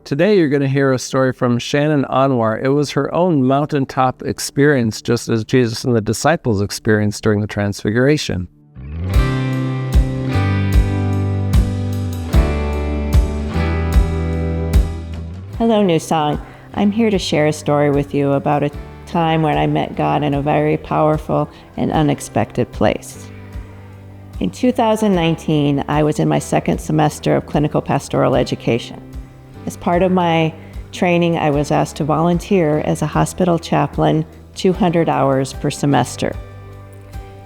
Today you're going to hear a story from Shannon Anwar. It was her own mountaintop experience, just as Jesus and the disciples experienced during the Transfiguration. Hello, New Song. I'm here to share a story with you about a time when I met God in a very powerful and unexpected place. In 2019, I was in my second semester of clinical pastoral education. As part of my training, I was asked to volunteer as a hospital chaplain 200 hours per semester.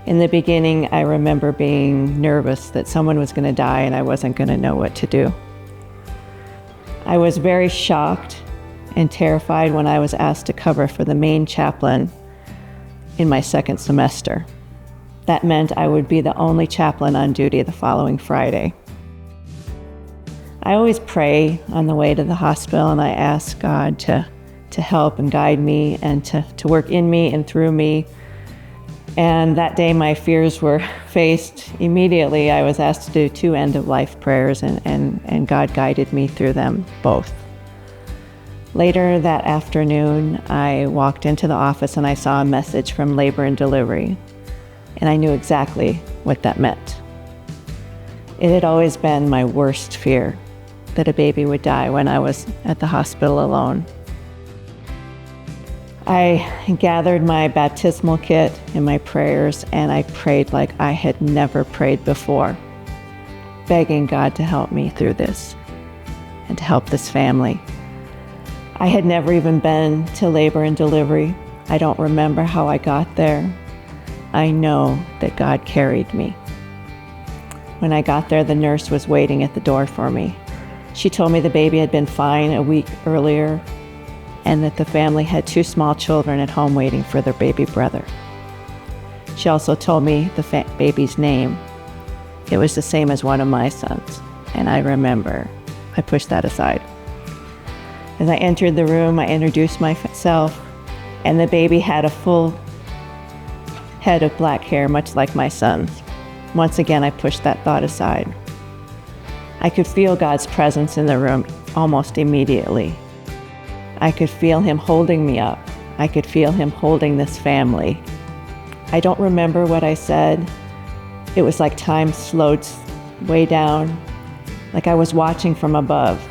In the beginning, I remember being nervous that someone was going to die and I wasn't going to know what to do. I was very shocked and terrified when I was asked to cover for the main chaplain in my second semester. That meant I would be the only chaplain on duty the following Friday. I always pray on the way to the hospital, and I ask God to help and guide me and to work in me and through me. And that day my fears were faced immediately. I was asked to do 2 end-of-life prayers, and God guided me through them both. Later that afternoon, I walked into the office and I saw a message from labor and delivery, and I knew exactly what that meant. It had always been my worst fear that a baby would die when I was at the hospital alone. I gathered my baptismal kit and my prayers, and I prayed like I had never prayed before, begging God to help me through this and to help this family. I had never even been to labor and delivery. I don't remember how I got there. I know that God carried me. When I got there, the nurse was waiting at the door for me. She told me the baby had been fine a week earlier and that the family had 2 small children at home waiting for their baby brother. She also told me the baby's name. It was the same as one of my sons, and I remember I pushed that aside. As I entered the room, I introduced myself, and the baby had a full head of black hair, much like my son's. Once again, I pushed that thought aside. I could feel God's presence in the room almost immediately. I could feel Him holding me up. I could feel Him holding this family. I don't remember what I said. It was like time slowed way down, like I was watching from above.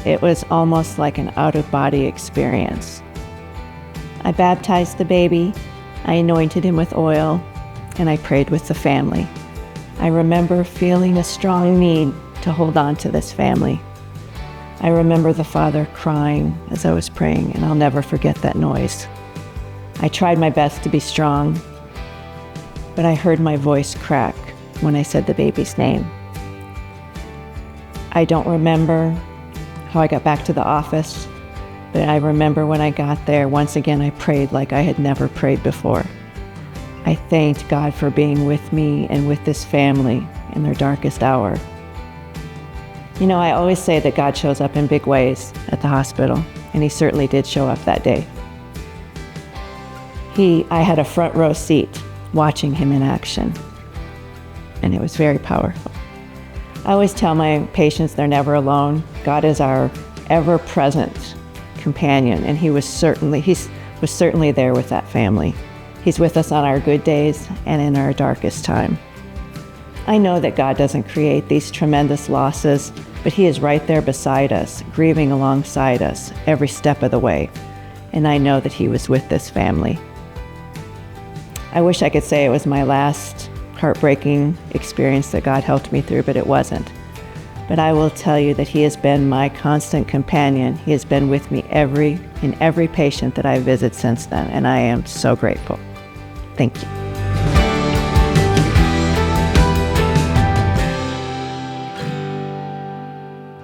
It was almost like an out-of-body experience. I baptized the baby, I anointed him with oil, and I prayed with the family. I remember feeling a strong need to hold on to this family. I remember the father crying as I was praying, and I'll never forget that noise. I tried my best to be strong, but I heard my voice crack when I said the baby's name. I don't remember how I got back to the office, but I remember when I got there, once again I prayed like I had never prayed before. I thanked God for being with me and with this family in their darkest hour. You know, I always say that God shows up in big ways at the hospital, and He certainly did show up that day. I had a front row seat watching Him in action, and it was very powerful. I always tell my patients they're never alone. God is our ever-present companion, and He was certainly there with that family. He's with us on our good days and in our darkest time. I know that God doesn't create these tremendous losses, but He is right there beside us, grieving alongside us every step of the way. And I know that He was with this family. I wish I could say it was my last heartbreaking experience that God helped me through, but it wasn't. But I will tell you that He has been my constant companion. He has been with me in every patient that I visit since then, and I am so grateful. Thank you.